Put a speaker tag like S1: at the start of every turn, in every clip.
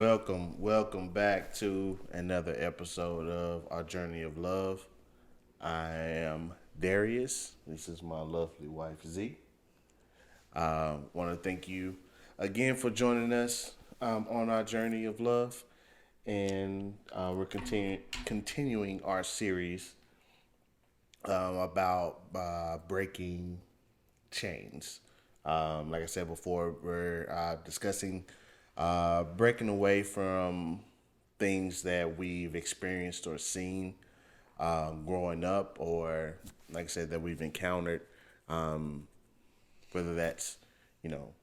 S1: Welcome back to another episode of our journey of love. I am Darius. This is my lovely wife Z. Want to thank you again for joining us on our journey of love, and we're continuing our series about breaking chains. Like I said before, we're discussing breaking away from things that we've experienced or seen growing up, or like I said, that we've encountered, whether that's, you know,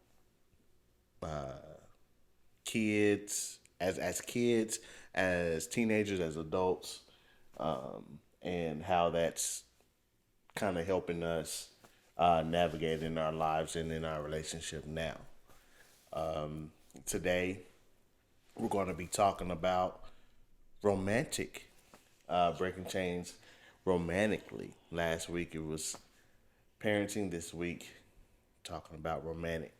S1: kids, as kids, as teenagers, as adults, and how that's kind of helping us navigate in our lives and in our relationship now. Today, we're going to be talking about romantic, breaking chains romantically. Last week it was parenting. This week, talking about romantic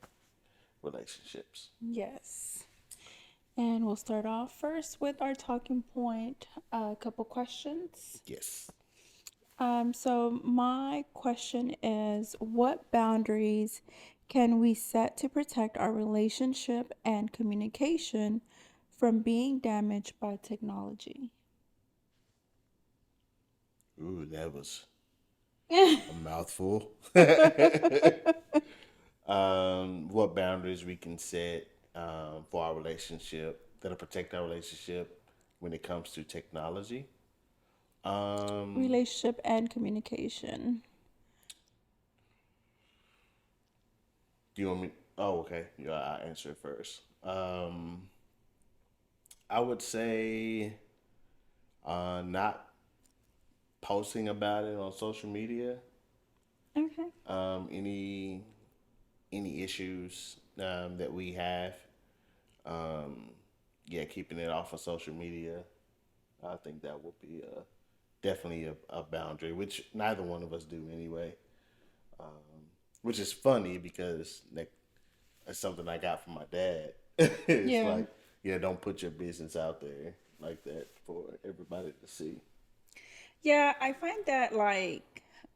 S1: relationships.
S2: Yes. And we'll start off first with our talking point, a couple questions.
S1: Yes.
S2: So my question is, what boundaries can we set to protect our relationship and communication from being damaged by technology?
S1: Ooh, that was
S2: Yeah.
S1: a mouthful. What boundaries we can set for our relationship that'll protect our relationship when it comes to technology. Um,
S2: Relationship and communication.
S1: do you want me? Oh, okay. Yeah, I answer it first. I would say not posting about it on social media.
S2: Okay.
S1: Any issues that we have. Um, yeah, keeping it off of social media. I think that would be definitely a boundary, which neither one of us do anyway. Which is funny because that's something I got from my dad. It's
S2: Yeah.
S1: like, yeah, don't put your business out there like that for everybody to see.
S2: Yeah, I find that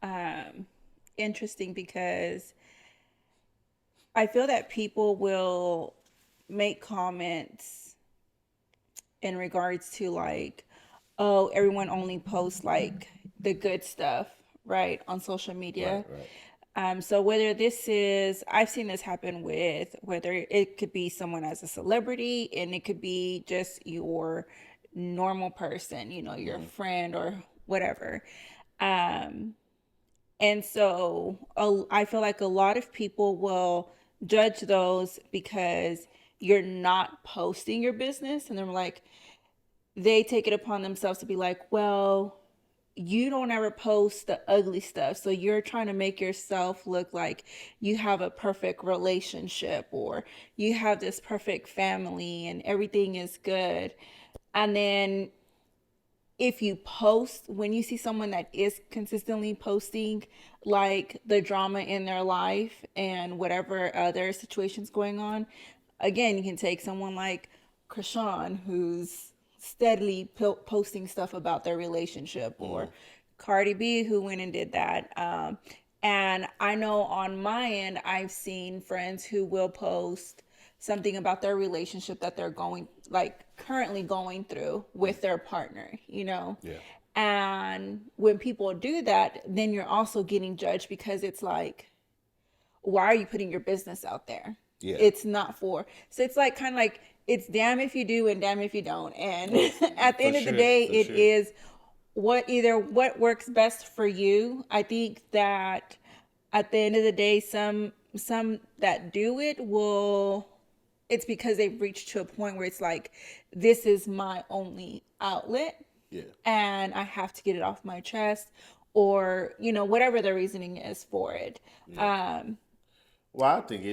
S2: um interesting because I feel that people will make comments in regards to oh, everyone only posts like the good stuff, right, on social
S1: Right,
S2: media.
S1: right.
S2: So whether this is, I've seen this happen with whether it could be someone as a celebrity and it could be just your normal person, your
S1: Mm-hmm.
S2: friend or whatever. Um, And so I feel like a lot of people will judge those because you're not posting your business. And they're like, they take it upon themselves to be like, well, you don't ever post the ugly stuff. So you're trying to make yourself look like you have a perfect relationship or you have this perfect family and everything is good. And then if you post, when you see someone that is consistently posting like the drama in their life and whatever other situations going on, again, you can take someone like Krishan, who's steadily posting stuff about their relationship, or
S1: Mm-hmm.
S2: Cardi B, who went and did that. And I know on my end, I've seen friends who will post something about their relationship that they're going, like currently going through with their partner.
S1: Yeah.
S2: And when people do that, then you're also getting judged because it's like, why are you putting your business out there?
S1: Yeah.
S2: It's not for. So it's like kind of like it's damn if you do and damn if you don't. And at the
S1: For
S2: end of the
S1: sure.
S2: day,
S1: For
S2: it
S1: sure.
S2: is what works best for you. I think that at the end of the day, some that do it will, it's because they've reached to a point where it's like, this is my only outlet
S1: Yeah.
S2: and I have to get it off my chest, or whatever the reasoning is for it.
S1: Yeah.
S2: um
S1: Well, I think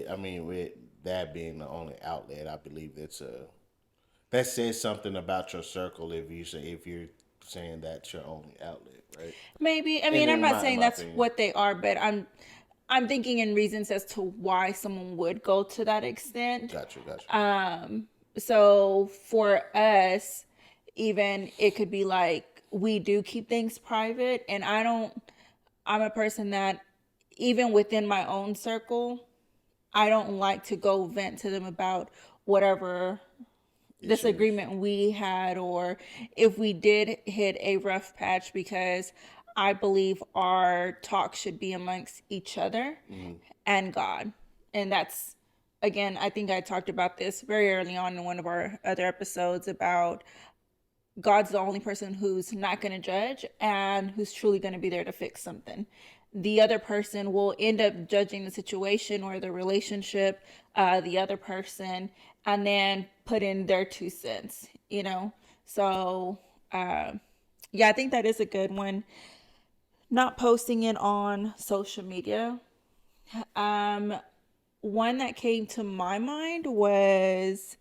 S1: I mean, with that being the only outlet, I believe that says something about your circle if you're saying that's your only outlet, right?
S2: Maybe. I
S1: And
S2: mean, I'm not
S1: in
S2: saying
S1: my
S2: that's
S1: opinion,
S2: what they are, but I'm thinking in reasons as to why someone would go to that extent.
S1: gotcha, gotcha.
S2: So for us, even it could be like we do keep things private, and I'm a person that even within my own circle, I don't like to go vent to them about whatever
S1: Issues.
S2: disagreement we had, or if we did hit a rough patch, because I believe our talk should be amongst each other
S1: Mm-hmm.
S2: and God. And that's, again, I think I talked about this very early on in one of our other episodes about God's the only person who's not going to judge and who's truly going to be there to fix something. The other person will end up judging the situation or the relationship, the other person, and then put in their 2 cents, you know? So, yeah, I think that is a good one. Not posting it on social media. Um, One that came to my mind was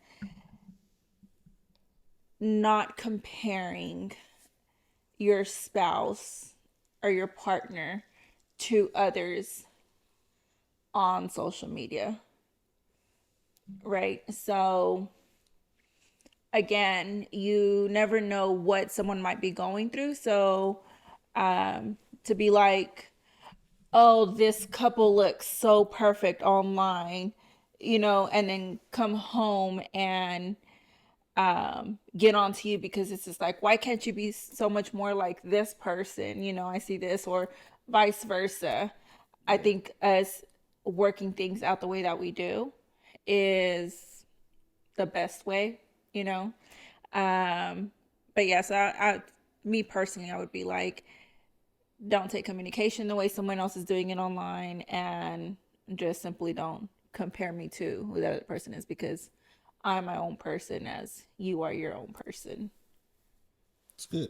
S2: not comparing your spouse or your partner to others on social media, right? So, again, you never know what someone might be going through. So, to be like, oh, this couple looks so perfect online, and then come home and get onto you because it's just like, why can't you be so much more like this person? I see this, or vice versa. I
S1: Yeah.
S2: think us working things out the way that we do is the best way, you know. But yes, me personally, I would be like, don't take communication the way someone else is doing it online, and just simply don't compare me to who that other person is, because I'm my own person as you are your own person.
S1: It's good.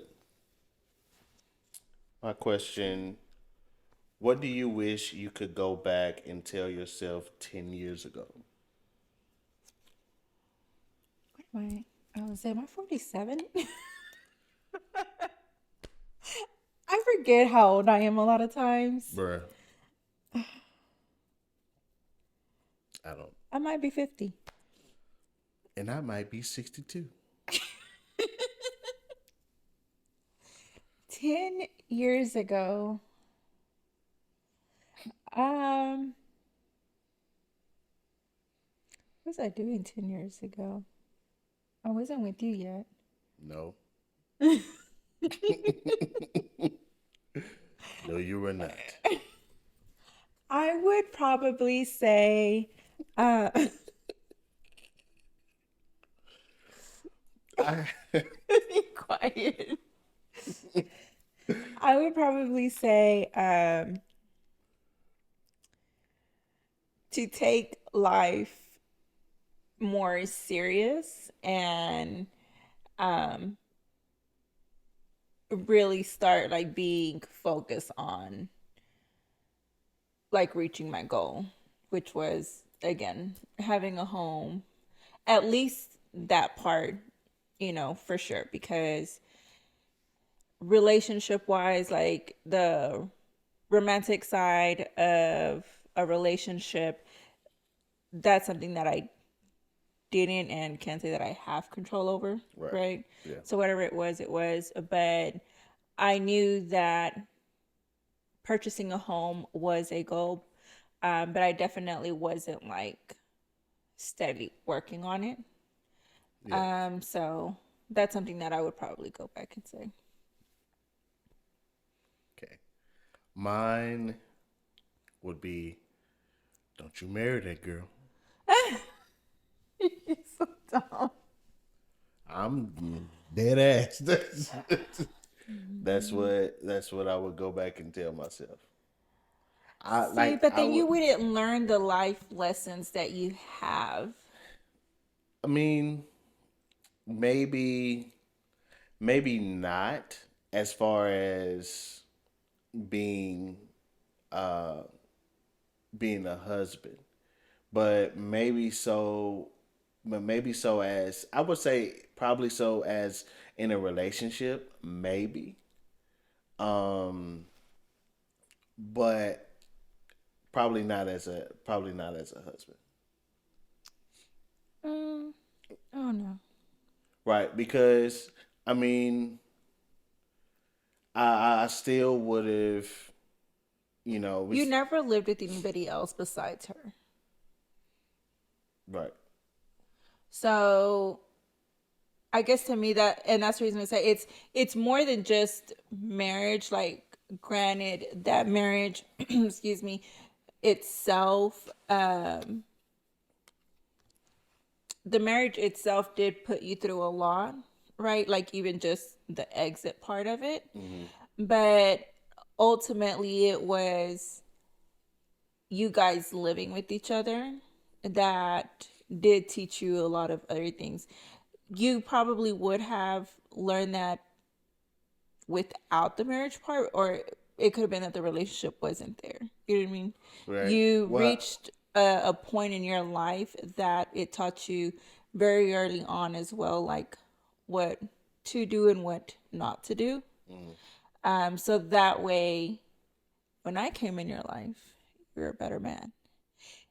S1: My question: what do you wish you could go back and tell yourself 10 years ago?
S2: What am I? I was say, am I 47? I forget how old I am a lot of times.
S1: Bruh, I don't.
S2: I might be 50.
S1: And I might be 62.
S2: 10 years ago. Um, what was I doing 10 years ago? I wasn't with you yet.
S1: No. No, you were not.
S2: I would probably say, uh,
S1: I,
S2: be quiet. I would probably say, to take life more serious, and um, really start like being focused on like reaching my goal, which was, again, having a home, at least that part, for sure, because relationship wise, like the romantic side of a relationship, that's something that I didn't and can't say that I have control over,
S1: right.
S2: right?
S1: Yeah.
S2: So whatever it was, it was. But I knew that purchasing a home was a goal, but I definitely wasn't like steadily working on it.
S1: Yeah.
S2: So that's something that I would probably go back and say.
S1: Okay. Mine would be, don't you marry that girl.
S2: You're so dumb.
S1: I'm dead ass. That's what I would go back and tell myself. I
S2: See,
S1: like
S2: but
S1: I
S2: then
S1: would.
S2: you wouldn't learn the life lessons that you have.
S1: I mean, maybe maybe not as far as being uh being a husband, but maybe so as I would say probably so as in a relationship, maybe. Um but probably not as a husband.
S2: Um, I don't
S1: right? Because I mean, I still would have,
S2: You never lived with anybody else besides her.
S1: right.
S2: So I guess to me that, and that's the reason I say it's more than just marriage. Like, granted, that marriage, excuse me, itself, the marriage itself did put you through a lot, right? Like, even just the exit part of it.
S1: Mm-hmm.
S2: But ultimately, it was you guys living with each other that did teach you a lot of other things. You probably would have learned that without the marriage part, or it could have been that the relationship wasn't there. You know what I mean?
S1: Right.
S2: You
S1: Well,
S2: reached a point in your life that it taught you very early on as well, like what to do and what not to do. So that way, when I came in your life, you're a better man.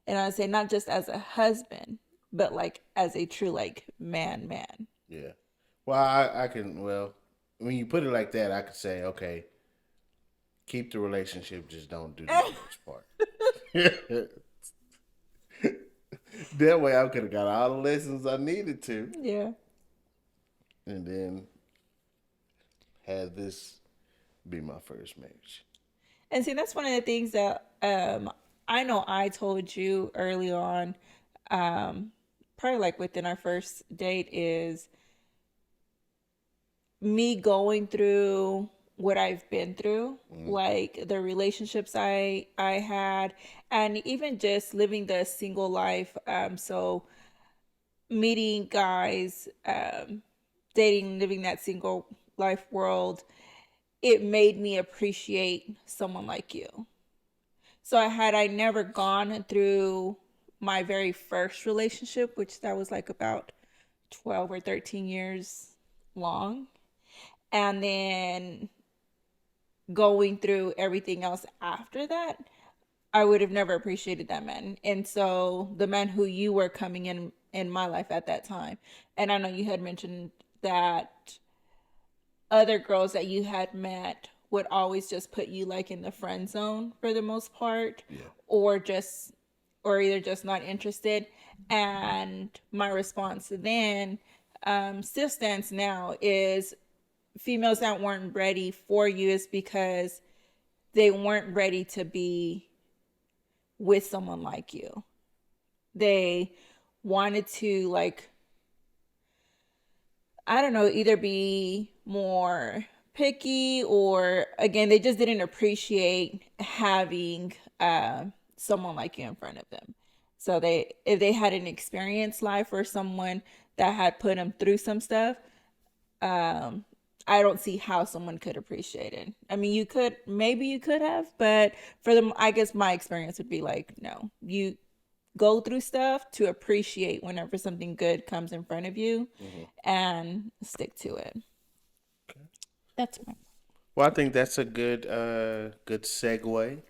S2: And I would say not just as a husband, but like as a true like man.
S1: yeah. Well, I can. Well, when you put it like that, I could say, okay, keep the relationship, just don't do the marriage part. That way, I could have got all the lessons I needed to,
S2: Yeah.
S1: and then had this be my first marriage.
S2: And see, that's one of the things that I know I told you early on, probably like within our first date, is me going through what I've been through, like the relationships I had, and even just living the single life. So meeting guys, dating, living that single life world, it made me appreciate someone like you. So had I never gone through my very first relationship, which that was like about 12 or 13 years long, and then going through everything else after that, I would have never appreciated that man. And so the man who you were coming in my life at that time, and I know you had mentioned that other girls that you had met would always just put you like in the friend zone for the most part,
S1: Yeah.
S2: or just, or either just not interested. And my response then, still stands now, is females that weren't ready for you is because they weren't ready to be with someone like you. They wanted to, like, I don't know, either be more picky, or again, they just didn't appreciate having someone like you in front of them. So if they had an experienced life or someone that had put them through some stuff, um, I don't see how someone could appreciate it. I mean, you could, maybe you could have, but for them, I guess my experience would be like, no, you go through stuff to appreciate whenever something good comes in front of you, and stick to it. That's my.
S1: Well, I think that's a good segue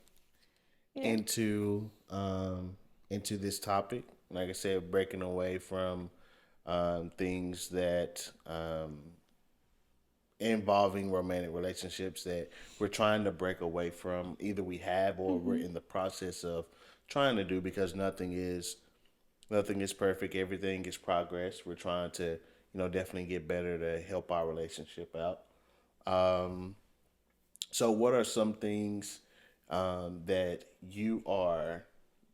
S2: Yeah.
S1: into this topic. Like I said, breaking away from things that involving romantic relationships that we're trying to break away from. Either we have, or we're in the process of trying to do, because nothing is perfect. Everything is progress. We're trying to, definitely get better to help our relationship out. Um, so, what are some things that you are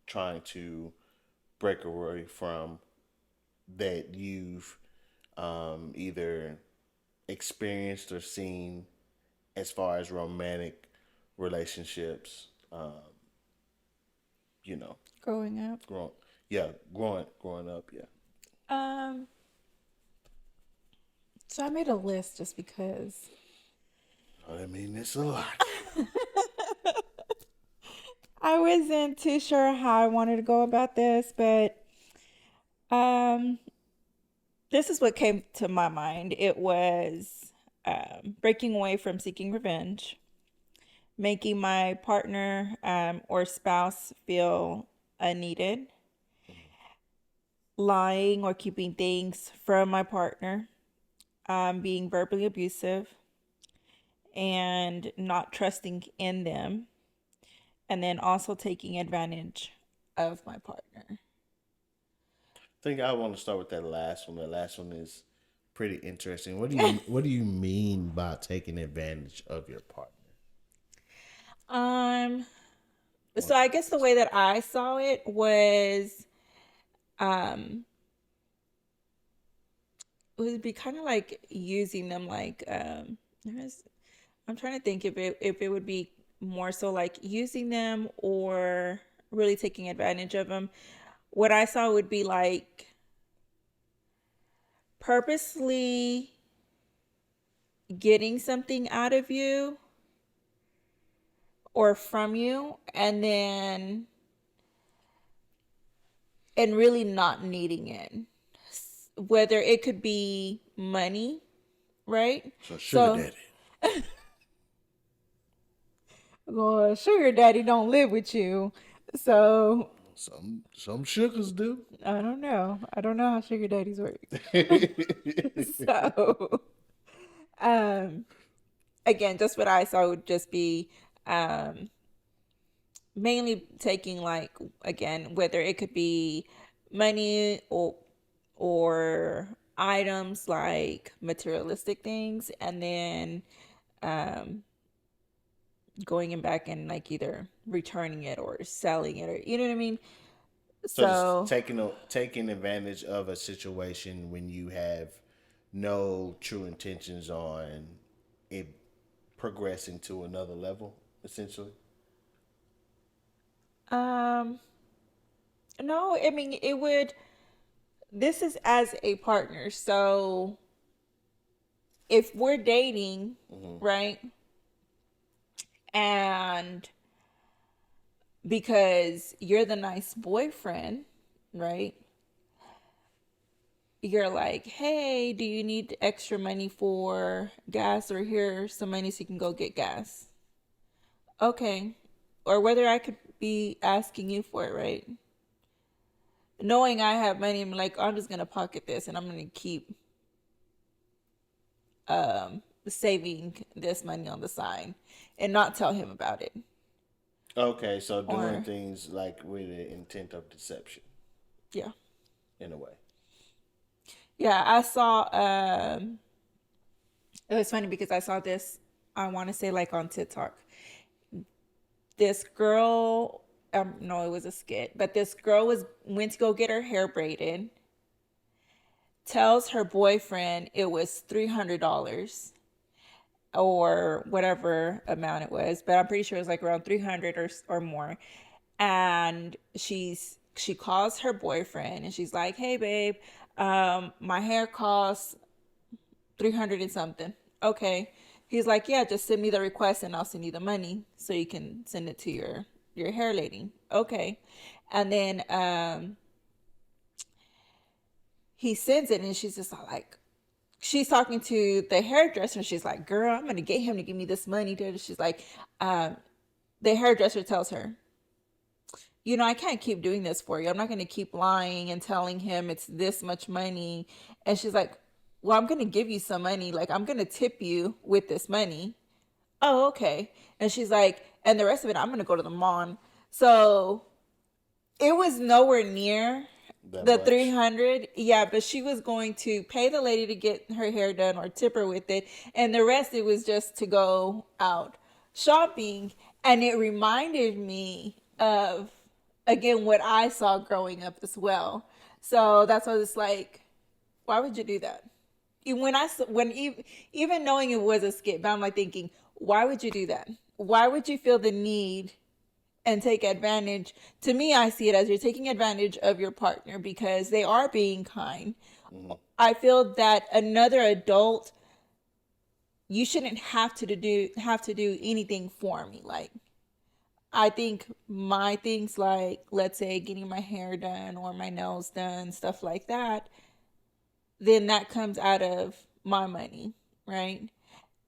S1: trying to break away from, that you've either experienced or seen as far as romantic relationships? You know,
S2: Growing up.
S1: growing, yeah, growing up, yeah.
S2: Um, so I made a list just because
S1: I mean, it's a lot.
S2: I wasn't too sure how I wanted to go about this, but um, this is what came to my mind. It was breaking away from seeking revenge, making my partner or spouse feel unneeded, lying or keeping things from my partner, being verbally abusive and not trusting in them, and then also taking advantage of my partner.
S1: I think I want to start with that last one. That last one is pretty interesting. What do you mean by taking advantage of your partner?
S2: Um, so
S1: What?
S2: I guess the way that I saw it was, um, would be kind of like using them like, I'm trying to think if it would be more so like using them or really taking advantage of them. What I saw would be like purposely getting something out of you or from you, and really not needing it. Whether it could be money, right?
S1: So sugar
S2: So,
S1: daddy.
S2: well, sugar daddy don't live with you. So,
S1: Some sugars do.
S2: I don't know. I don't know how sugar daddies work. So, um, again, just what I saw would just be, um, mainly taking like, again, whether it could be money or items like materialistic things, and then um going and back and like either returning it or selling it, or you know what I mean.
S1: So just
S2: So
S1: taking advantage of a situation when you have no true intentions on it progressing to another level, essentially.
S2: um no, I mean it would, this is as a partner. So if we're dating,
S1: Mm-hmm.
S2: right, and because you're the nice boyfriend, right, you're like, hey, do you need extra money for gas, or here's some money so you can go get gas? Okay. Or whether I could be asking you for it, right? Knowing I have money, I'm like, I'm just gonna pocket this and I'm gonna keep saving this money on the side and not tell him about it.
S1: Okay, so doing
S2: Or
S1: things like with the intent of deception,
S2: yeah.
S1: in a way.
S2: Yeah, I saw it was funny because I saw this, I wanna say like on TikTok. This girl, no, it was a skit, but this girl went to go get her hair braided, tells her boyfriend it was $300 or whatever amount it was, but I'm pretty sure it was like around 300 or more. And she calls her boyfriend and she's like, "Hey babe, my hair costs 300 and something." Okay. He's like, "Yeah, just send me the request and I'll send you the money so you can send it to your hair lady." Okay. And then he sends it and she's just like, she's talking to the hairdresser and she's like, "Girl, I'm gonna get him to give me this money." She's like, the hairdresser tells her, I can't keep doing this for you. I'm not gonna keep lying and telling him it's this much money. And she's like, "Well, I'm gonna give you some money. Like, I'm gonna tip you with this money." "Oh, okay." And she's like, "And the rest of it, I'm gonna go to the mall." So it was nowhere near
S1: That
S2: the
S1: much.
S2: 300. Yeah, but she was going to pay the lady to get her hair done or tip her with it, and the rest it was just to go out shopping. And it reminded me of, again, what I saw growing up as well. So that's why it's like, why would you do that? Even knowing it was a skit, but I'm like thinking, why would you do that? Why would you feel the need and take advantage? To me, I see it as you're taking advantage of your partner because they are being kind.
S1: Mm-hmm.
S2: I feel that another adult, you shouldn't have to do anything for me. Like, I think my things, like let's say getting my hair done or my nails done, stuff like that, then that comes out of my money, right?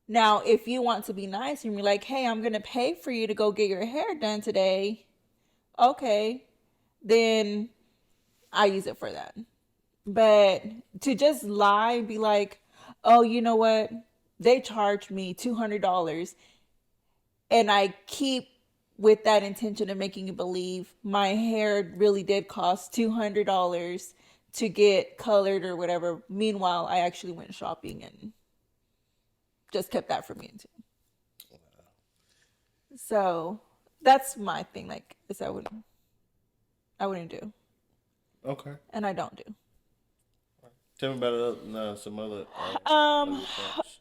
S2: Now, if you want to be nice and you're like, "Hey, I'm going to pay for you to go get your hair done today." Okay, then I use it for that. But to just lie and be like, oh, you know what? They charged me $200, and I keep with that intention of making you believe my hair really did cost $200 to get colored or whatever. Meanwhile, I actually went shopping and just kept that from you too. So that's my thing. Like, is I wouldn't do,
S1: Okay.
S2: and I don't do.
S1: Tell me about some other
S2: Um,
S1: other points.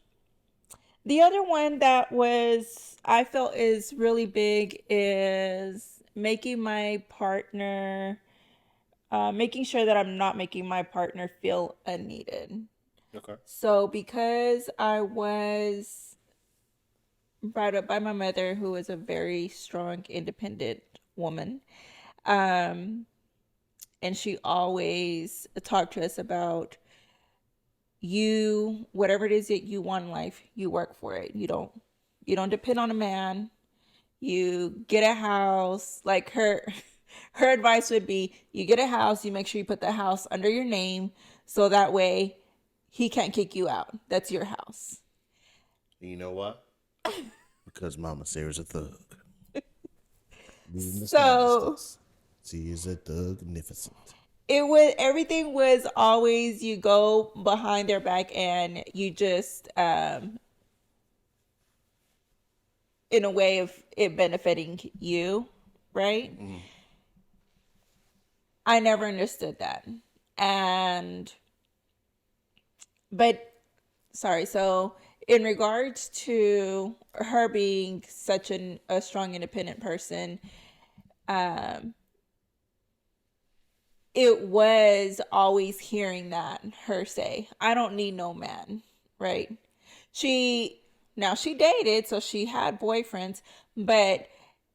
S2: the other one that was I felt is really big is making sure that I'm not making my partner feel unneeded.
S1: Okay.
S2: So because I was brought up by my mother, who is a very strong, independent woman, um, and she always talked to us about you, whatever it is that you want in life, you work for it. You don't depend on a man. You get a house. Like her advice would be, you get a house, you make sure you put the house under your name so that way he can't kick you out. That's your house.
S1: You know what? Because Mama Sarah's a thug.
S2: So
S1: She is a thugnificent.
S2: everything was always you go behind their back and you just in a way of it benefiting you, right?
S1: Mm-hmm.
S2: I never understood that. And but sorry, so in regards to her being such a strong independent person, um it was always hearing that her say, I don't need no man, right? She Now she dated, so she had boyfriends, but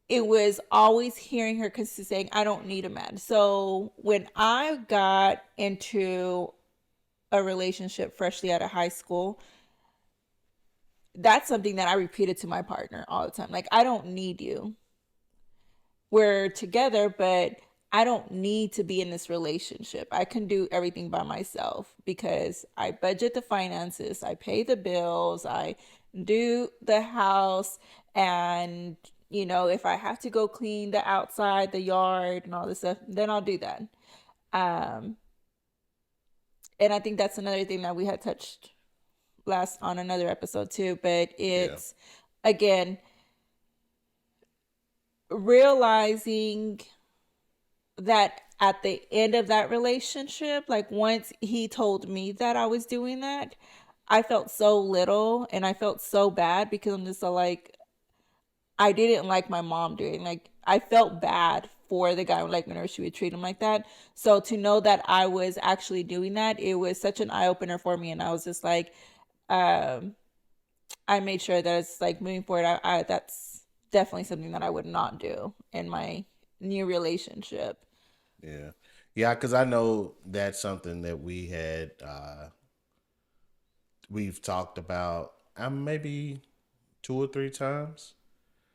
S2: it was always hearing her consistently saying, I don't need a man. So when I got into a relationship freshly out of high school, that's something that I repeated to my partner all the time. Like, I don't need you. We're together, but I don't need to be in this relationship. I can do everything by myself because I budget the finances, I pay the bills, I do the house, and if I have to go clean the outside, the yard, and all this stuff, then I'll do that. Um, and I think that's another thing that we had touched last on another episode too. But
S1: Yeah.
S2: it's again realizing that at the end of that relationship, like once he told me that I was doing that, I felt so little and I felt so bad because I'm just so like, I didn't like my mom doing, like, I felt bad for the guy, like whenever she would treat him like that. So to know that I was actually doing that, it was such an eye opener for me. And I was just like, um, I made sure that it's like moving forward, that's definitely something that I would not do in my new relationship.
S1: Yeah. Yeah, because I know that's something that we've talked about maybe 2 or 3 times.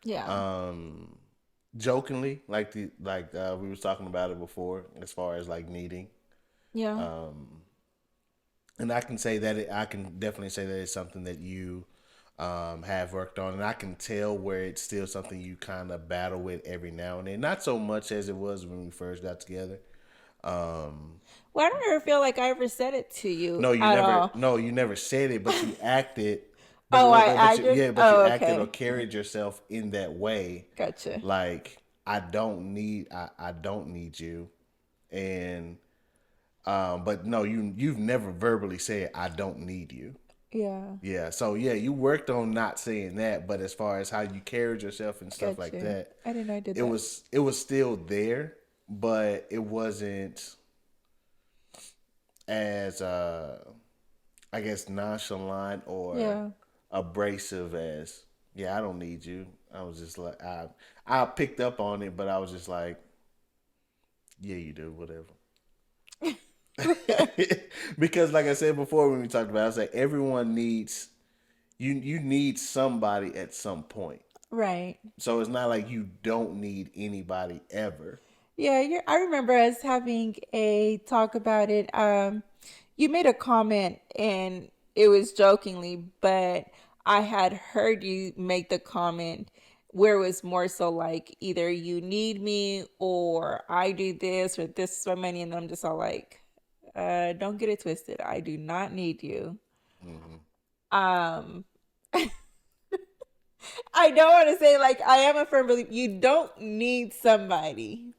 S2: Yeah.
S1: Um Jokingly, we was talking about it before, as far as like needing.
S2: Yeah.
S1: Um and I can definitely say that it's something that you have worked on, and I can tell where it's still something you kind of battle with every now and then. Not so much as it was when we first got together. Um,
S2: Well, I don't ever feel like I ever said it to you
S1: no, you
S2: at
S1: never.
S2: all.
S1: No, you never said it, but you acted.
S2: Oh, I did?
S1: Yeah, but you
S2: Oh,
S1: acted or
S2: okay.
S1: carried yourself in that way,
S2: Gotcha.
S1: like I don't need you, and but no, you've never verbally said I don't need you.
S2: Yeah.
S1: Yeah, so yeah, you worked on not saying that, but as far as how you carried yourself and stuff like
S2: Gotcha.
S1: that,
S2: I didn't know I did that.
S1: it was still there, but it wasn't as I guess nonchalant or
S2: Yeah.
S1: abrasive as, yeah, I don't need you. I was just like, I picked up on it, but I was just like, yeah, you do, whatever. Because like I said before when we talked about it, I was like, everyone needs you need somebody at some point.
S2: Right.
S1: So it's not like you don't need anybody ever.
S2: Yeah, I remember us having a talk about it. You made a comment, and it was jokingly, but I had heard you make the comment where it was more so like either you need me or I do this or this is my money, and I'm just all like, don't get it twisted. I do not need you.
S1: Hmm.
S2: Um, I don't want to say like I am a firm believer. You don't need somebody.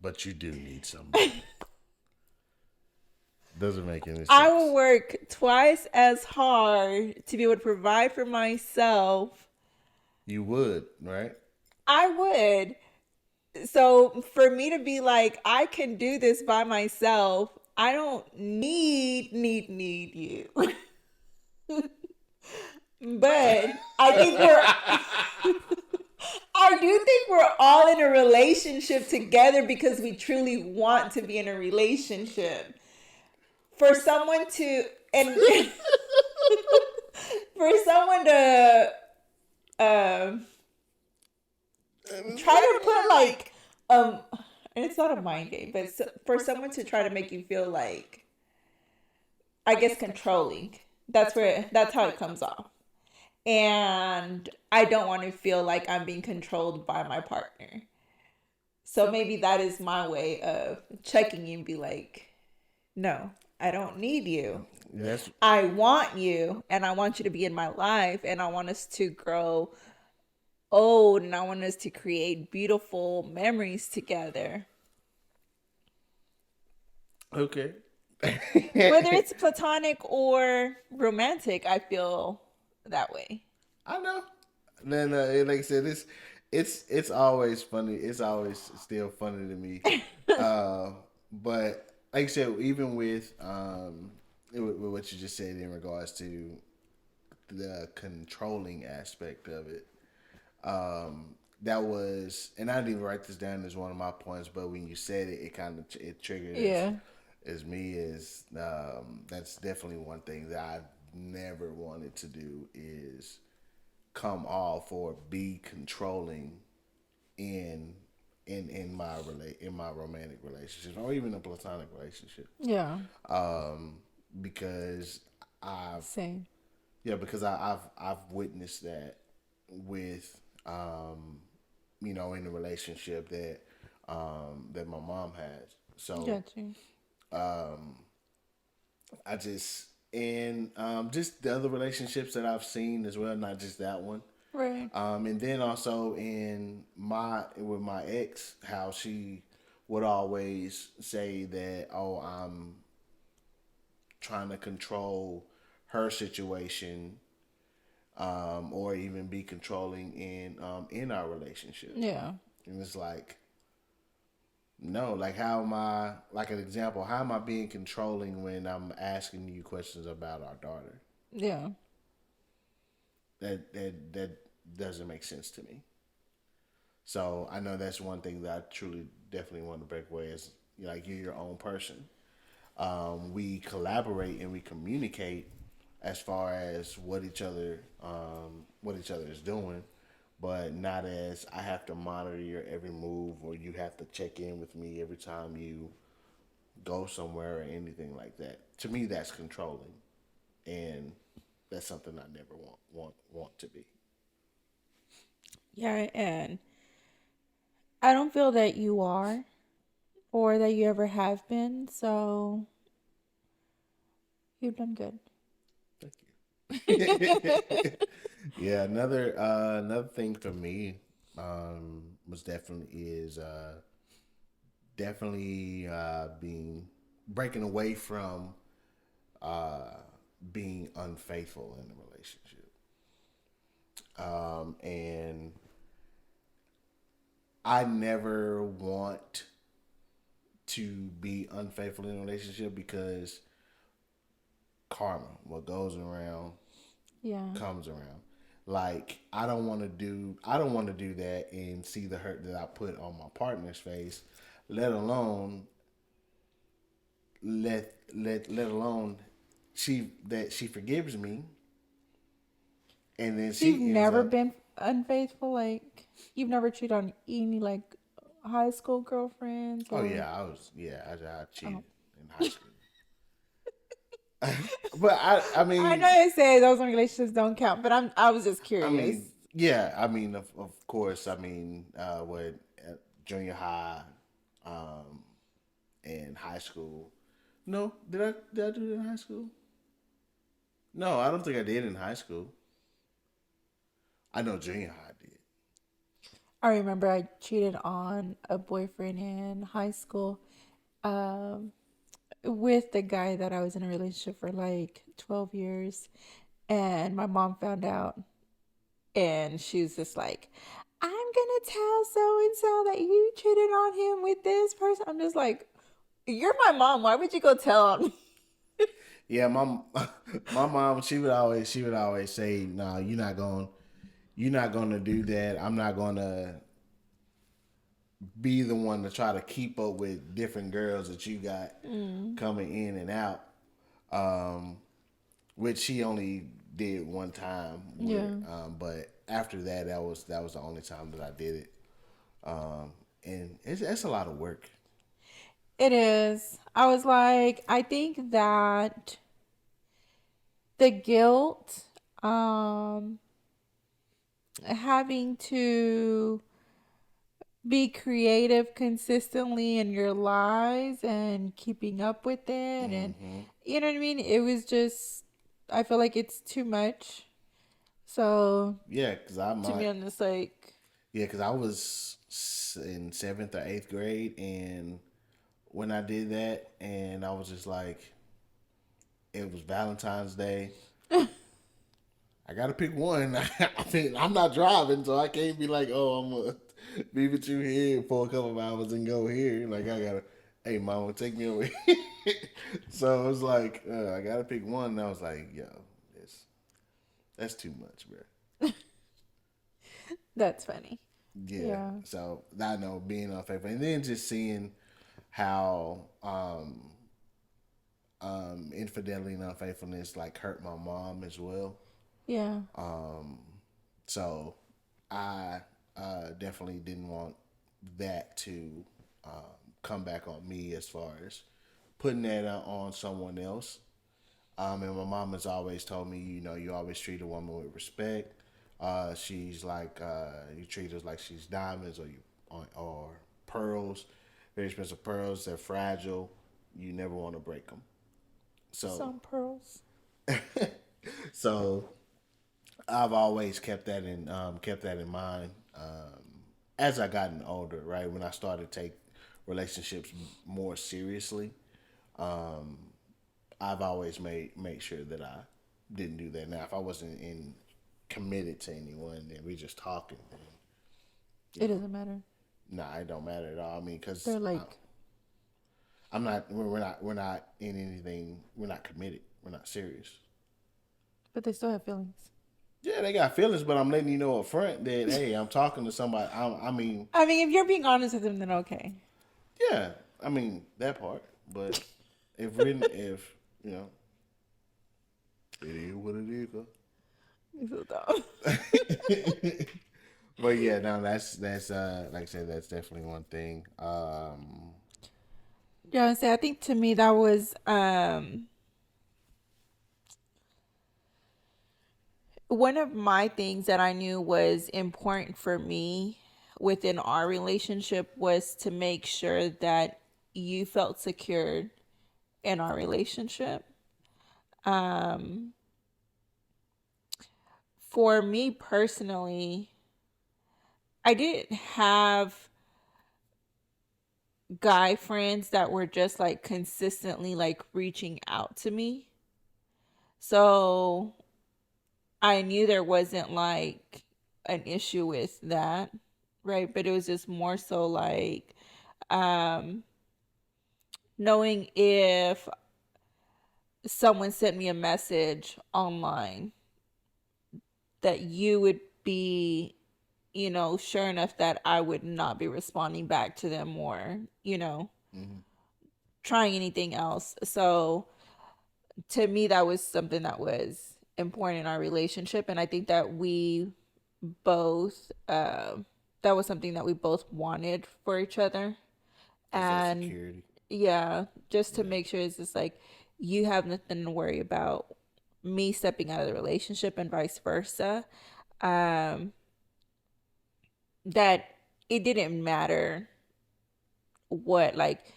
S1: But you do need somebody. Doesn't make any
S2: I will
S1: sense.
S2: work twice as hard to be able to provide for myself.
S1: You would, right?
S2: I would. So for me to be like, I can do this by myself, I don't need you. But I think I do think we're all in a relationship together because we truly want to be in a relationship. For someone to and for someone to try to put like and it's not a mind game, but for someone to try to make you feel like, I guess, controlling, that's how it comes off. And I don't want to feel like I'm being controlled by my partner. So maybe that is my way of checking you and be like, no, I don't need you.
S1: That's
S2: I want you and I want you to be in my life and I want us to grow old and I want us to create beautiful memories together.
S1: okay.
S2: Whether it's platonic or romantic, I feel that way.
S1: I know. Then, like I said, it's always funny. It's always still funny to me. But like I said, even with what you just said in regards to the controlling aspect of it, that was, and I didn't even write this down as one of my points, but when you said it, it kind of it triggered
S2: Yeah.
S1: as me as that's definitely one thing that I've never wanted to do is come off or be controlling in in my romantic relationships or even a platonic relationship.
S2: Yeah.
S1: Because I've
S2: Same.
S1: yeah, because I've witnessed that with in the relationship that my mom has. So
S2: Got you.
S1: I just and just the other relationships that I've seen as well, not just that one.
S2: Right.
S1: And then also in my with my ex, how she would always say that, oh, I'm trying to control her situation, or even be controlling in our relationship.
S2: Yeah.
S1: And it's like, no, like how am I, like an example, how am I being controlling when I'm asking you questions about our daughter?
S2: Yeah.
S1: That doesn't make sense to me. So I know that's one thing that I truly definitely want to break away is, like, you're your own person. We collaborate and we communicate as far as what each other is doing, but not as I have to monitor your every move or you have to check in with me every time you go somewhere or anything like that. To me, that's controlling, and that's something I never want to be.
S2: Yeah, and I don't feel that you are or that you ever have been, so you've done good.
S1: Thank you. Yeah, another thing for me was definitely being breaking away from uh, being unfaithful in a relationship. And I never want to be unfaithful in a relationship because karma, what goes around
S2: Yeah.
S1: comes around. Like I don't want to do that and see the hurt that I put on my partner's face, let alone let alone she forgives me and then
S2: So you've
S1: she ends
S2: never
S1: up.
S2: been unfaithful? Like, you've never cheated on any, like, high school girlfriends
S1: Oh
S2: or.
S1: yeah, I cheated
S2: Oh.
S1: in high school. But I
S2: I
S1: mean,
S2: know they say those relationships don't count, but I was just
S1: I
S2: curious.
S1: mean, yeah, I mean, of course, I mean, what junior high, um, and high school. No, did I do it in high school? No, I don't think I did in high school. I know junior high I did.
S2: I remember I cheated on a boyfriend in high school, um, with the guy that I was in a relationship for like 12 years. And my mom found out, and she was just like, I'm gonna tell so and so that you cheated on him with this person. I'm just like, you're my mom. Why would you go tell on me?
S1: Yeah, my my mom, she would always say, "No, you're not gonna do that. I'm not gonna be the one to try to keep up with different girls that you got
S2: Mm,
S1: coming in and out." Um, which she only did one time.
S2: yeah,
S1: But after that, that was the only time that I did it. And it's a lot of work.
S2: it is. I was like, I think that the guilt, having to be creative consistently in your lives and keeping up with it, and
S1: Hmm.
S2: you know what I mean, it was just, I feel like it's too much. So
S1: Yeah, cause I'm
S2: to me,
S1: like,
S2: I'm just like,
S1: yeah, cause I was in seventh or eighth grade, and when I did that, and I was just like, it was Valentine's Day. I gotta pick one. I mean, I'm not driving, so I can't be like, oh, I'm gonna be with you here for a couple of hours and go here. Like I gotta, hey, mama, take me over here. So it was like, I gotta pick one, and I was like, yo, that's that's too much, bro.
S2: that's funny.
S1: Yeah.
S2: Yeah.
S1: So I know being unfaithful, and then just seeing how infidelity and unfaithfulness like hurt my mom as well.
S2: Yeah.
S1: So I definitely didn't want that to come back on me as far as putting that on someone else. And my mom has always told me, you always treat a woman with respect. She's like, you treat her like she's diamonds or pearls, very expensive pearls. They're fragile. You never want to break them. So,
S2: Some pearls.
S1: so I've always kept that in mind as I gotten older. Right when I started to take relationships more seriously, I've always made sure that I didn't do that. Now, if I wasn't in committed to anyone, then we just talking. Then,
S2: It doesn't matter.
S1: nah, it don't matter at all. I mean, because
S2: They're like,
S1: I'm not. We're not in anything. We're not committed. We're not serious.
S2: but they still have feelings.
S1: Yeah, they got feelings, but I'm letting you know up front that hey, I'm talking to somebody. I mean,
S2: I mean, if you're being honest with them, then okay.
S1: yeah, I mean that part. But if you know, it is what it is.
S2: You feel dumb.
S1: Huh? But yeah, no, that's like I said, that's definitely one thing.
S2: Yeah, I say I think to me that was one of my things that I knew was important for me within our relationship was to make sure that you felt secured in our relationship. Um, for me personally, I didn't have guy friends that were just like consistently like reaching out to me. So I knew there wasn't like an issue with that, right? But it was just more so like um knowing if someone sent me a message online that you would be, sure enough that I would not be responding back to them or,
S1: mhm.
S2: trying anything else. So to me, that was something that was important in our relationship. And I think that we both, that was something that we both wanted for each other.
S1: Is that
S2: And
S1: security?
S2: yeah, just to
S1: Yeah.
S2: make sure it's just like, you have nothing to worry about me stepping out of the relationship and vice versa. Um, that it didn't matter what, like,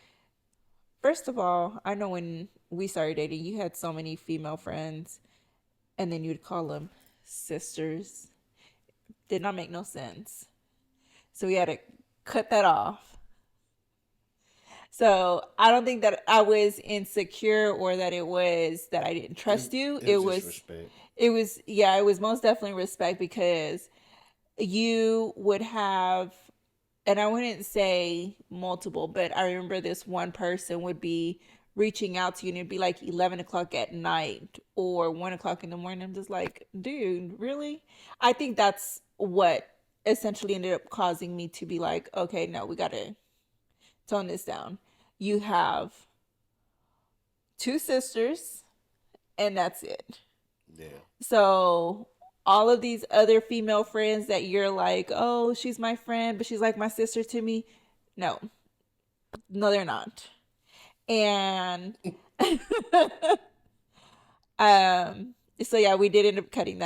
S2: first of all, I know when we started dating, you had so many female friends, and then you'd call them sisters. Did not make no sense. So we had to cut that off. So I don't think that I was insecure or that it was that I didn't
S1: It,
S2: trust you.
S1: it was just respect.
S2: Yeah, it was most definitely respect because you would have, and I wouldn't say multiple, but I remember this one person would be reaching out to you and it'd be like 11 o'clock at night or 1 o'clock in the morning. I'm just like, dude, really? I think that's what essentially ended up causing me to be like, okay, no, we got to tone this down. You have two sisters, and that's it.
S1: Yeah.
S2: So all of these other female friends that you're like, oh, she's my friend, but she's like my sister to me. No, no, they're not. And so yeah, we did end up cutting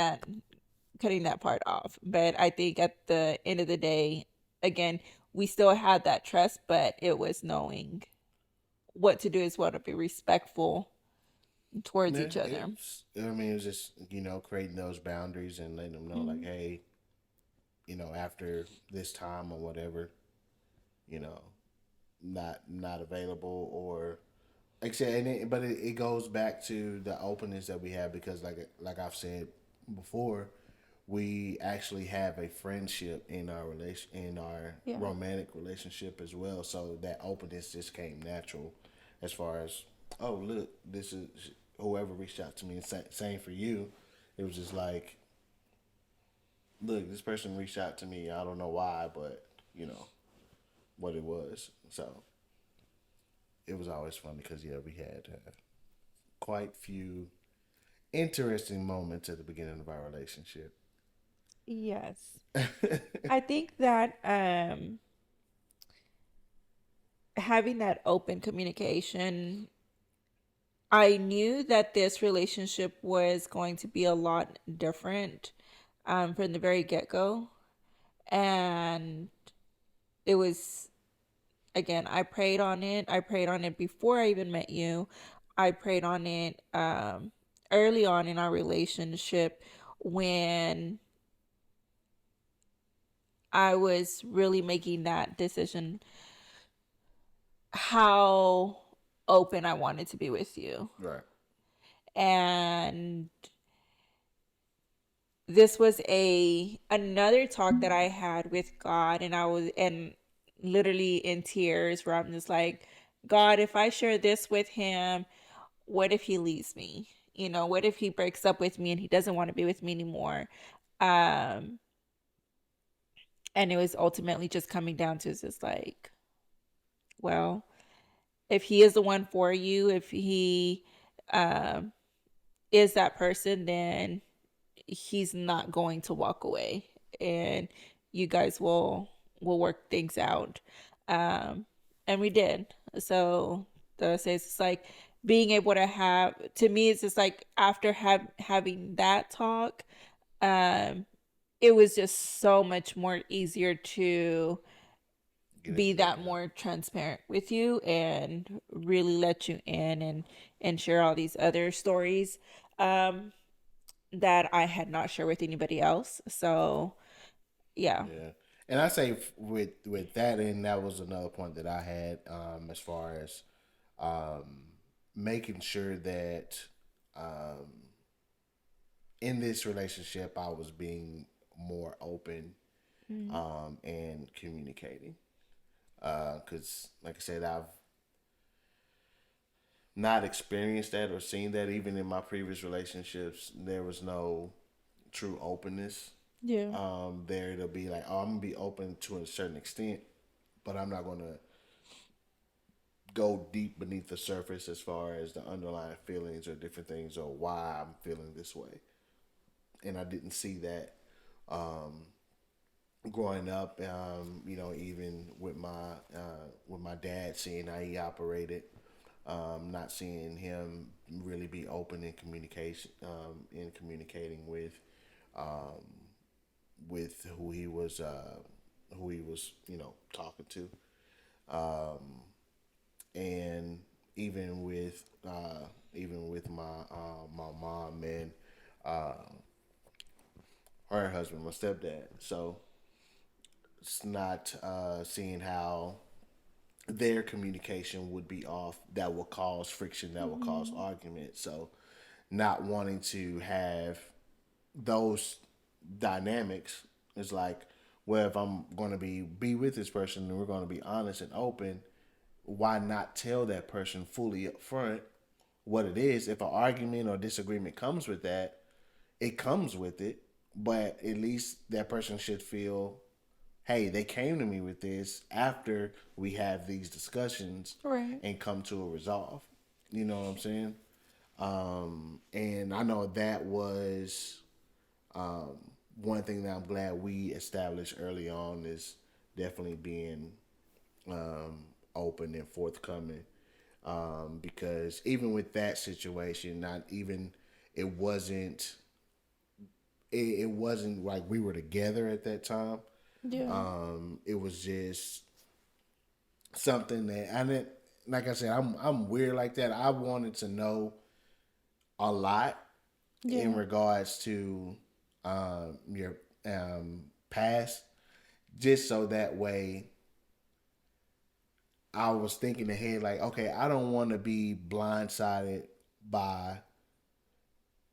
S2: that part off. But I think at the end of the day, again, we still had that trust, but it was knowing what to do as well to be respectful towards
S1: Yeah,
S2: each other.
S1: it was just, creating those boundaries and letting them know, like,
S2: Mm-hmm.
S1: hey, after this time or whatever, you know, not available or like I said, but it goes back to the openness that we have because like I've said before, we actually have a friendship in our
S2: Yeah.
S1: romantic relationship as well. So that openness just came natural, as far as, oh look, this is whoever reached out to me, and same for you. It was just like, look, this person reached out to me. I don't know why, but you know what it was. So it was always fun because yeah, we had quite few interesting moments at the beginning of our relationship.
S2: Yes. I think that having that open communication, I knew that this relationship was going to be a lot different from the very get go. And it was, again, I prayed on it. I prayed on it before I even met you. I prayed on it early on in our relationship when I was really making that decision how open I wanted to be with you.
S1: Right.
S2: And this was a another talk that I had with God, and I was and literally in tears where I'm just like, God, if I share this with him, what if he leaves me? What if he breaks up with me and he doesn't want to be with me anymore? Um and it was ultimately just coming down to just like, well, if he is the one for you, if he um is that person, then he's not going to walk away, and you guys will work things out. um and we did. So the say it's just like being able to have, to me it's just like after having that talk, um it was just so much more easier to
S1: Get
S2: be
S1: everything
S2: that
S1: out.
S2: more transparent with you and really let you in and share all these other stories um that I had not shared with anybody else. So yeah.
S1: Yeah, and I say with that, and that was another point that I had, as far as um, making sure that um, in this relationship I was being more open
S2: Mm.
S1: and communicating. Because, like I said, I've not experienced that or seen that even in my previous relationships. There was no true openness.
S2: Yeah.
S1: There it'll be like, oh, I'm gonna be open to a certain extent, but I'm not gonna go deep beneath the surface as far as the underlying feelings or different things or why I'm feeling this way. And I didn't see that growing up. Even with my dad, seeing how he operated. Not seeing him really be open in communication, in communicating um, with who he was, talking to, and even with my mom and uh, her husband, my stepdad. So it's not seeing how their communication would be off, that will cause friction, that will cause
S2: Mm-hmm.
S1: argument. So not wanting to have those dynamics is like, well, if I'm going to be with this person and we're going to be honest and open, why not tell that person fully up front what it is? If an argument or disagreement comes with that, it comes with it, but at least that person should feel, hey, they came to me with this after we have these discussions
S2: Right.
S1: and come to a resolve. You know what I'm saying? And I know that was one thing that I'm glad we established early on, is definitely being open and forthcoming. Because even with that situation, not even it wasn't it wasn't like we were together at that time.
S2: Yeah.
S1: It was just something that I didn't. Like I said, I'm weird like that. I wanted to know a lot in
S2: Yeah.
S1: regards to your past, just so that way I was thinking ahead. Like, okay, I don't want to be blindsided by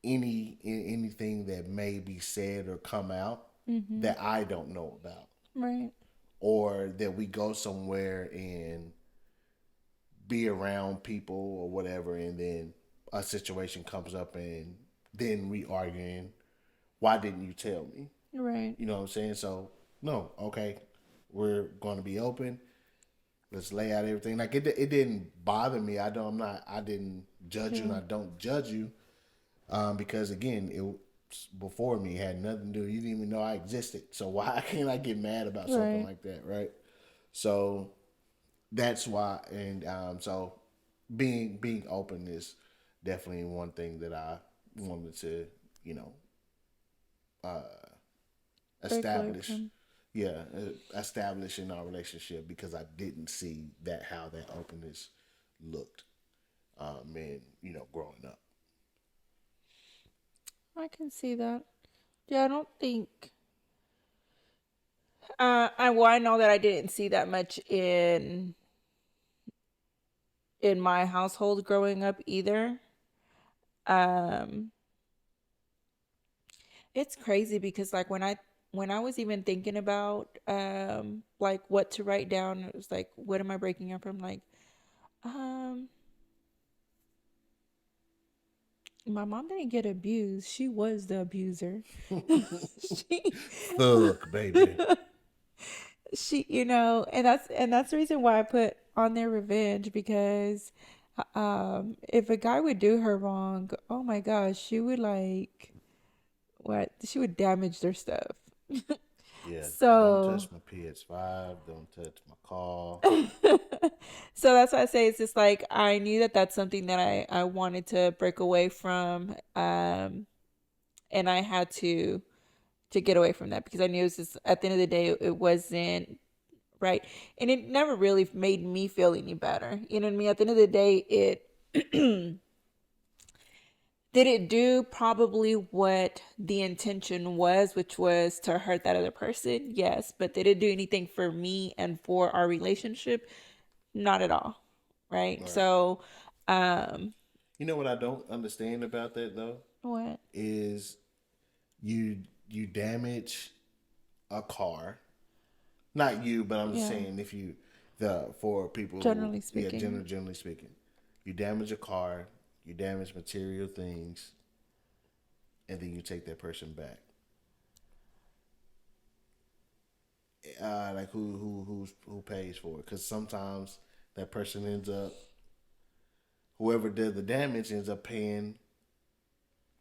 S1: anything that may be said or come out
S2: Mm-hmm.
S1: that I don't know about,
S2: Right.
S1: or that we go somewhere and be around people or whatever, and then a situation comes up and then we arguing. Why didn't you tell me?
S2: Right.
S1: You know what I'm saying? So no, okay, we're going to be open. Let's lay out everything. Like it didn't bother me. I didn't judge you, and
S2: Yeah.
S1: I don't judge you, because again, it was before me. It had nothing to do. You didn't even know I existed. So why can't I get mad about something
S2: Right.
S1: like that, right? So that's why, and so being open is definitely one thing that I wanted to, you know,
S2: Break away
S1: establish.
S2: from.
S1: Yeah, establish in our relationship, because I didn't see that how that openness looked, and growing up.
S2: I can see that. Yeah, I don't think. I know that I didn't see that much in my household growing up either. Um, it's crazy because like when I was even thinking about like what to write down, it was like, what am I breaking up from? Like, um, my mom didn't get abused. She was the abuser. she
S1: Thug, baby.
S2: and that's the reason why I put on their revenge, because if a guy would do her wrong, oh my gosh, she would like what? She would damage their stuff.
S1: Yeah, don't
S2: So
S1: touch my PS5. Don't touch my car.
S2: so that's why I say it's just like I knew that that's something that I wanted to break away from, and I had to get away from that because I knew it was just, at the end of the day, it wasn't right, and it never really made me feel any better. You know what I mean? At the end of the day, it did it do probably what the intention was, which was to hurt that other person? Yes, but did it do anything for me and for our relationship? Not at all. Right?
S1: Right.
S2: So, um,
S1: You know what I don't understand about that though
S2: what?
S1: is you you damage a car. Not you, but I'm just
S2: Yeah,
S1: saying, if you the for people who,
S2: generally
S1: yeah,
S2: speaking.
S1: generally speaking, you damage a car, you damage material things, and then you take that person back. Like who pays for it? Because sometimes that person ends up, whoever did the damage ends up paying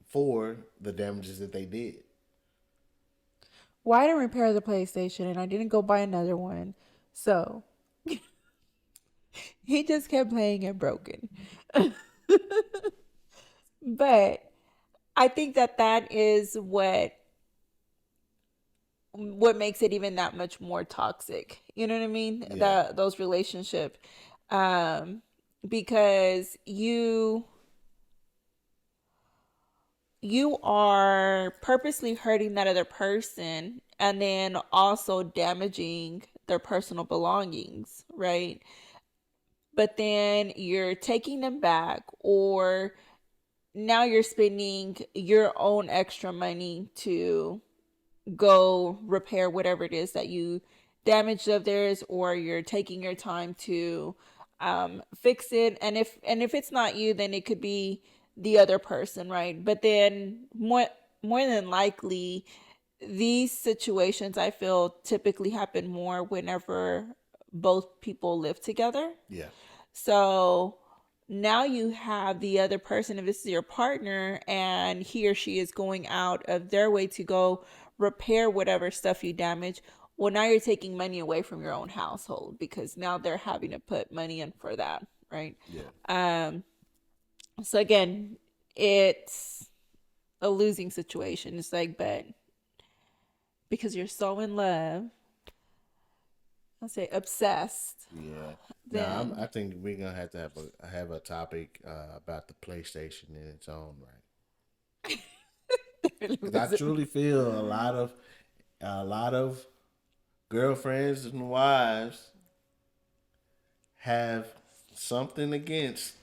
S1: for the damages that they did.
S2: Well, I didn't repair the PlayStation and I didn't go buy another one. So, He just kept playing it broken. But I think that that is what makes it even that much more toxic. You know what I mean?
S1: Yeah.
S2: Those relationship, um, because you are purposely hurting that other person and then also damaging their personal belongings, right? But then you're taking them back, or now you're spending your own extra money to go repair whatever it is that you damaged of theirs, or you're taking your time to fix it. And if it's not you, then it could be the other person, right? But then more than likely, these situations I feel typically happen more whenever both people live together.
S1: Yeah.
S2: So now you have the other person, if this is your partner, and he or she is going out of their way to go repair whatever stuff you damage. Well, now you're taking money away from your own household because now they're having to put money in for that, right?
S1: Yeah.
S2: So again, it's a losing situation. It's like, but because you're so in love, I'll say obsessed.
S1: Yeah.
S2: Then
S1: I think we're gonna have to have a topic about the PlayStation in its own right. Because I truly feel a lot of girlfriends and wives have something against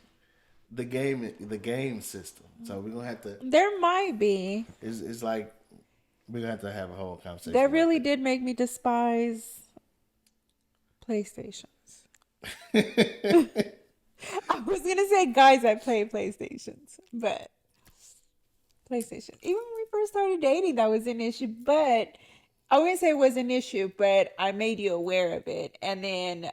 S1: the game system. So we're gonna have to.
S2: there might be.
S1: It's like we're gonna have to have a whole conversation.
S2: That really did make me despise PlayStations. I was gonna say guys that play PlayStations, but PlayStation. Even when we first started dating, that was an issue. But I wouldn't say it was an issue, but I made you aware of it, and then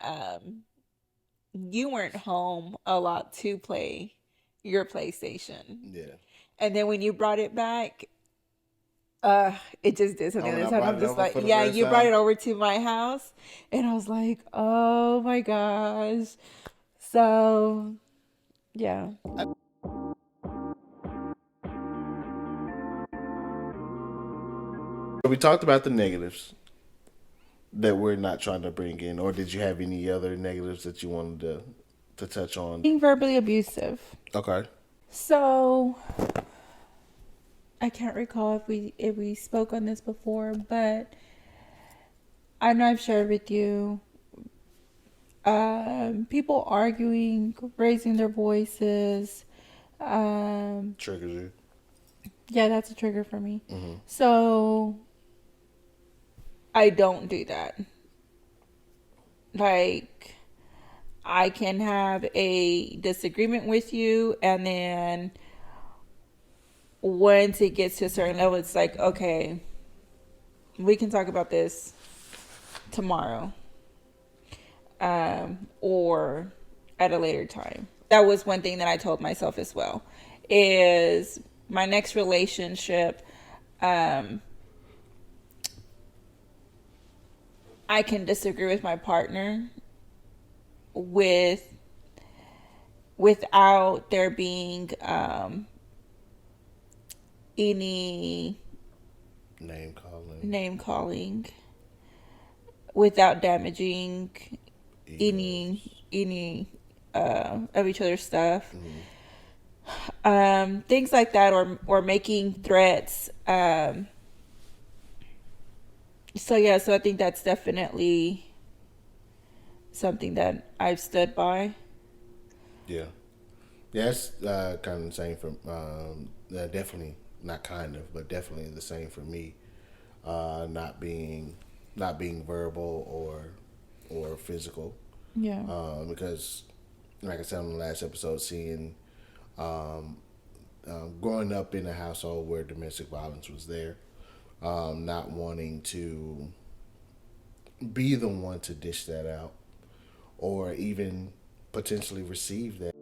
S2: you weren't home a lot to play your PlayStation.
S1: Yeah.
S2: And then when you brought it back, it just did something
S1: when
S2: this
S1: I
S2: time.
S1: brought
S2: I'm
S1: it
S2: just
S1: over
S2: like,
S1: for the
S2: yeah,
S1: first
S2: you brought
S1: time?
S2: it over to my house, and I was like, oh my gosh. So, yeah.
S1: We talked about the negatives that we're not trying to bring in, or did you have any other negatives that you wanted to touch on?
S2: Being verbally abusive.
S1: Okay.
S2: So, I can't recall if we spoke on this before, but I know I've shared with you people arguing, raising their voices.
S1: Triggers you.
S2: Yeah, that's a trigger for me. So I don't do that. Like, I can have a disagreement with you, and then once it gets to a certain level, it's like, okay, we can talk about this tomorrow, or at a later time. That was one thing that I told myself as well, is my next relationship, I can disagree with my partner without there being any name calling, without damaging any of each other's stuff. Things like that, or making threats. So I think that's definitely something that I've stood by.
S1: Yeah. Yeah, it's kind of the same for definitely not kind of, but definitely the same for me. Not being verbal or physical.
S2: Yeah.
S1: Because, like I said on the last episode, seeing growing up in a household where domestic violence was there, not wanting to be the one to dish that out, or even potentially receive that.